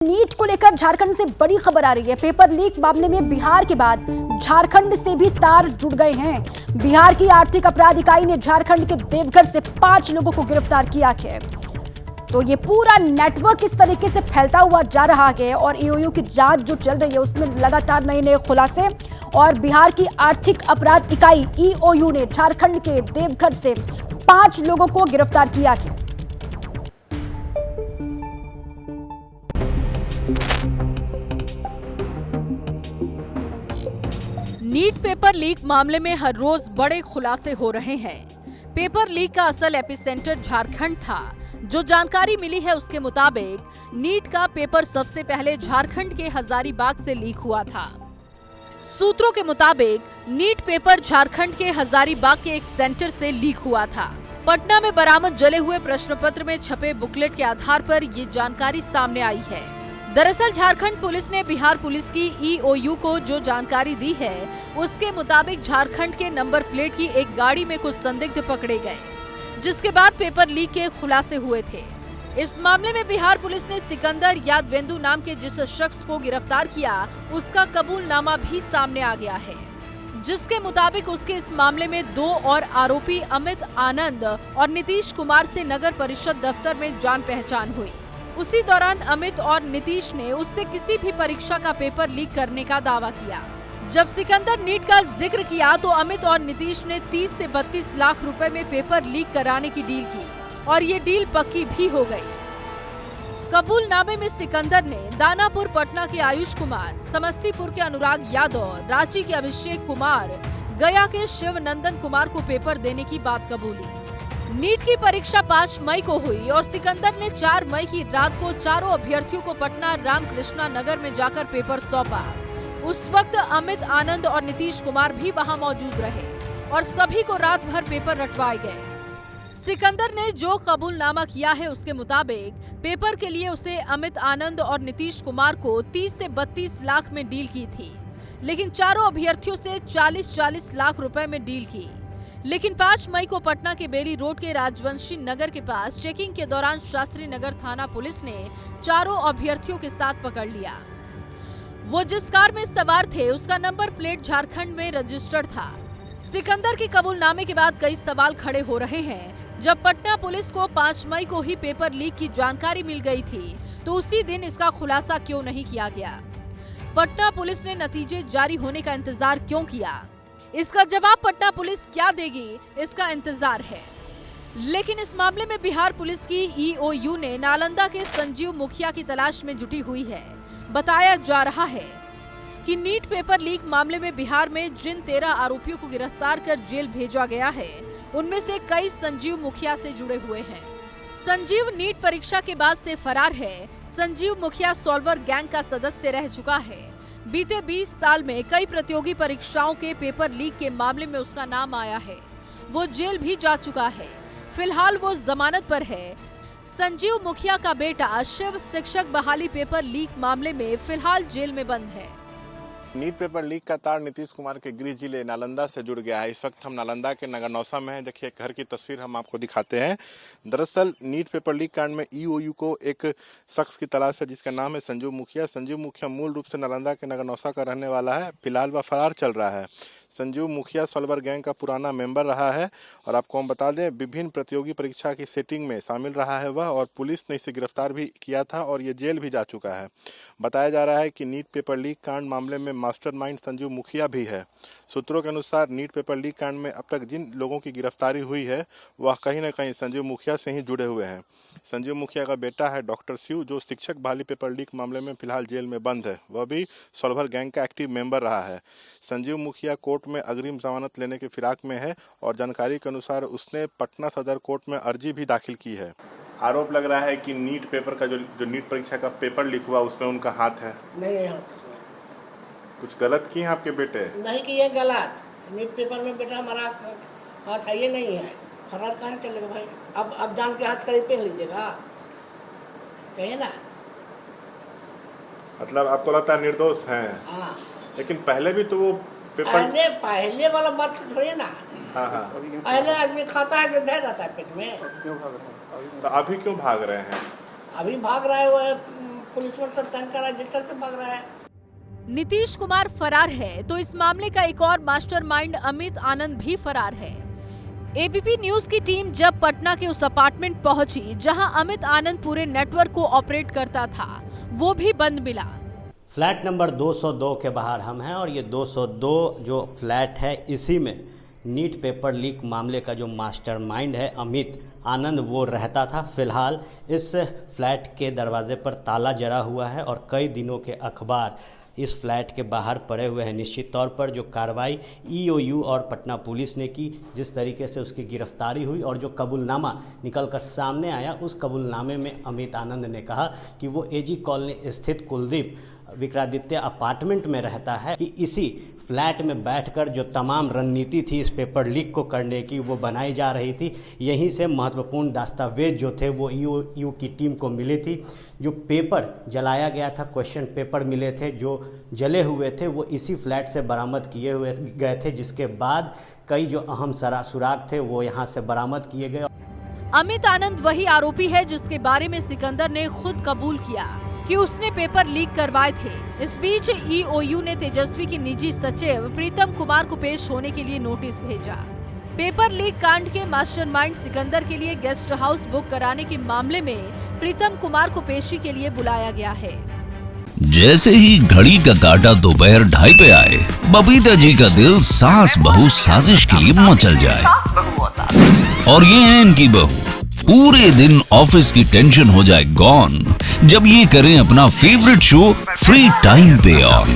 NEET को लेकर झारखंड से बड़ी खबर आ रही है। पेपर लीक मामले में बिहार के बाद झारखंड से भी तार जुड़ गए हैं। बिहार की आर्थिक अपराध इकाई ने झारखंड के देवघर से 5 लोगों को गिरफ्तार किया है। तो ये पूरा नेटवर्क इस तरीके से फैलता हुआ जा रहा है और ईओयू की जांच जो चल रही है उसमें लगातार नए खुलासे। और बिहार की आर्थिक अपराध इकाई ईओयू ने झारखंड के देवघर से 5 लोगों को गिरफ्तार किया है। नीट पेपर लीक मामले में हर रोज बड़े खुलासे हो रहे हैं। पेपर लीक का असल एपिसेंटर झारखंड था। जो जानकारी मिली है उसके मुताबिक नीट का पेपर सबसे पहले झारखंड के हजारीबाग से लीक हुआ था। सूत्रों के मुताबिक नीट पेपर झारखंड के हजारीबाग के एक सेंटर से लीक हुआ था। पटना में बरामद जले हुए प्रश्न पत्र में छपे बुकलेट के आधार पर ये जानकारी सामने आई है। दरअसल झारखंड पुलिस ने बिहार पुलिस की ईओयू को जो जानकारी दी है उसके मुताबिक झारखंड के नंबर प्लेट की एक गाड़ी में कुछ संदिग्ध पकड़े गए, जिसके बाद पेपर लीक के खुलासे हुए थे। इस मामले में बिहार पुलिस ने सिकंदर यादवेंदु नाम के जिस शख्स को गिरफ्तार किया उसका कबूलनामा भी सामने आ गया है, जिसके मुताबिक उसके इस मामले में 2 और आरोपी अमित आनंद और नीतीश कुमार से नगर परिषद दफ्तर में जान पहचान हुई। उसी दौरान अमित और नीतीश ने उससे किसी भी परीक्षा का पेपर लीक करने का दावा किया। जब सिकंदर नीट का जिक्र किया तो अमित और नीतीश ने 30 से 32 लाख रुपए में पेपर लीक कराने की डील की और ये डील पक्की भी हो गई। कबूलनामे में सिकंदर ने दानापुर पटना के आयुष कुमार, समस्तीपुर के अनुराग यादव, रांची के अभिषेक कुमार, गया के शिवनंदन कुमार को पेपर देने की बात कबूली। नीट की परीक्षा 5 मई को हुई और सिकंदर ने 4 मई की रात को चारों अभ्यर्थियों को पटना रामकृष्णा नगर में जाकर पेपर सौंपा। उस वक्त अमित आनंद और नीतीश कुमार भी वहां मौजूद रहे और सभी को रात भर पेपर रटवाए गए। सिकंदर ने जो कबूलनामा किया है उसके मुताबिक पेपर के लिए उसे अमित आनंद और नीतीश कुमार को 30 से 32 लाख में डील की थी, लेकिन चारों अभ्यर्थियों से 40-40 लाख रुपए में डील की। लेकिन 5 मई को पटना के बेली रोड के राजवंशी नगर के पास चेकिंग के दौरान शास्त्री नगर थाना पुलिस ने चारों अभ्यर्थियों के साथ पकड़ लिया। वो जिस कार में सवार थे उसका नंबर प्लेट झारखंड में रजिस्टर्ड था। सिकंदर के कबूलनामे के बाद कई सवाल खड़े हो रहे हैं। जब पटना पुलिस को 5 मई को ही पेपर लीक की जानकारी मिल गई थी तो उसी दिन इसका खुलासा क्यों नहीं किया गया? पटना पुलिस ने नतीजे जारी होने का इंतजार क्यों किया? इसका जवाब पटना पुलिस क्या देगी, इसका इंतजार है। लेकिन इस मामले में बिहार पुलिस की ईओयू ने नालंदा के संजीव मुखिया की तलाश में जुटी हुई है। बताया जा रहा है कि नीट पेपर लीक मामले में बिहार में जिन 13 आरोपियों को गिरफ्तार कर जेल भेजा गया है उनमें से कई संजीव मुखिया से जुड़े हुए हैं। संजीव नीट परीक्षा के बाद से फरार है। संजीव मुखिया सॉल्वर गैंग का सदस्य रह चुका है। बीते 20 साल में कई प्रतियोगी परीक्षाओं के पेपर लीक के मामले में उसका नाम आया है। वो जेल भी जा चुका है। फिलहाल वो जमानत पर है। संजीव मुखिया का बेटा शिव शिक्षक बहाली पेपर लीक मामले में फिलहाल जेल में बंद है। नीट पेपर लीक का तार नीतीश कुमार के गृह जिले नालंदा से जुड़ गया है। इस वक्त हम नालंदा के नगरनौसा में हैं। देखिए घर की तस्वीर हम आपको दिखाते हैं। दरअसल नीट पेपर लीक कांड में ईओयू को एक शख्स की तलाश है जिसका नाम है संजीव मुखिया। संजीव मुखिया मूल रूप से नालंदा के नगरनौसा का रहने वाला है। फिलहाल वह फरार चल रहा है। संजीव मुखिया सॉल्वर गैंग का पुराना मेंबर रहा है और आपको हम बता दें विभिन्न प्रतियोगी परीक्षा की सेटिंग में शामिल रहा है वह, और पुलिस ने इसे गिरफ्तार भी किया था और ये जेल भी जा चुका है। बताया जा रहा है कि नीट पेपर लीक कांड मामले में मास्टरमाइंड संजीव मुखिया भी है। सूत्रों के अनुसार नीट पेपर लीक कांड में अब तक जिन लोगों की गिरफ्तारी हुई है वह कहीं न कहीं संजीव मुखिया से ही जुड़े हुए हैं। संजीव मुखिया का बेटा है डॉक्टर शिव जो शिक्षक बहाली पेपर लीक मामले में फिलहाल जेल में बंद है। वह भी सॉल्वर गैंग का एक्टिव मेंबर रहा है। संजीव मुखिया कोर्ट में अग्रिम जमानत लेने के फिराक में है और जानकारी के अनुसार उसने पटना सदर कोर्ट में अर्जी भी दाखिल की है। आरोप लग रहा है कि नीट पेपर का जो नीट परीक्षा का पेपर लीक हुआ उसमें उनका हाथ है। नहीं हाथ कुछ गलत किए हैं आपके बेटे? नहीं किए गलत। नीट पेपर में बेटा हमारा हाथ है, ये नहीं है। फरार कहाँ चलेगा भाई? अब जान के हाथ करीब पहन लीजिएगा, कहिए ना। मतलब आपको लगता है निर्दोष हैं? हाँ, लेकिन पहले भी तो वो पेपर पहले वाला बात थोड़ी ना। हाँ पहले आदमी खाता है जो धैर्य रहता है पेट में। तो अभी क्यों भाग रहे हैं? अभी भाग रहा है वो पुलिस पर सब तंग करा जिस से भाग रहा है। नीतीश कुमार फरार है तो इस मामले का एक और मास्टरमाइंड अमित आनंद भी फरार है। एबीपी न्यूज की टीम जब पटना के उस अपार्टमेंट पहुंची जहां अमित आनंद पूरे नेटवर्क को ऑपरेट करता था, वो भी बंद मिला। फ्लैट नंबर 202 के बाहर हम हैं और ये 202 जो फ्लैट है, इसी में नीट पेपर लीक मामले का जो मास्टरमाइंड है अमित आनंद, वो रहता था। फिलहाल इस फ्लैट के दरवाजे पर ताला जड़ा हुआ है और कई दिनों के अखबार इस फ्लैट के बाहर पड़े हुए हैं। निश्चित तौर पर जो कार्रवाई ईओयू और पटना पुलिस ने की, जिस तरीके से उसकी गिरफ्तारी हुई और जो कबूलनामा निकलकर सामने आया, उस कबूलनामे में अमित आनंद ने कहा कि वो एजी कॉलोनी स्थित कुलदीप विक्रादित्य अपार्टमेंट में रहता है, कि इसी फ्लैट में बैठकर जो तमाम रणनीति थी इस पेपर लीक को करने की, वो बनाई जा रही थी। यहीं से महत्वपूर्ण दस्तावेज जो थे वो ईओयू की टीम को मिले थी। जो पेपर जलाया गया था, क्वेश्चन पेपर मिले थे जो जले हुए थे, वो इसी फ्लैट से बरामद किए हुए गए थे, जिसके बाद कई जो अहम सुराग थे वो यहाँ से बरामद किए गए। अमित आनंद वही आरोपी है जिसके बारे में सिकंदर ने खुद कबूल किया कि उसने पेपर लीक करवाए थे। इस बीच ईओयू ने तेजस्वी की निजी सचिव प्रीतम कुमार को पेश होने के लिए नोटिस भेजा। पेपर लीक कांड के मास्टरमाइंड सिकंदर के लिए गेस्ट हाउस बुक कराने के मामले में प्रीतम कुमार को पेशी के लिए बुलाया गया है। जैसे ही घड़ी का काटा दोपहर 2:30 पे आए, बबीता जी का दिल सास बहू साजिश के लिए मचल जाए। और ये है इनकी बहू, पूरे दिन ऑफिस की टेंशन हो जाए गॉन जब ये करें अपना फेवरेट शो फ्री टाइम पे ऑन।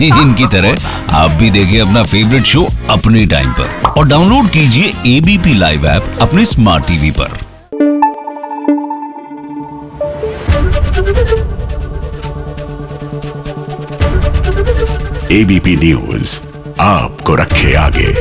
इनकी तरह आप भी देखें अपना फेवरेट शो अपने टाइम पर और डाउनलोड कीजिए एबीपी लाइव ऐप अपने स्मार्ट टीवी पर। एबीपी न्यूज आपको रखे आगे।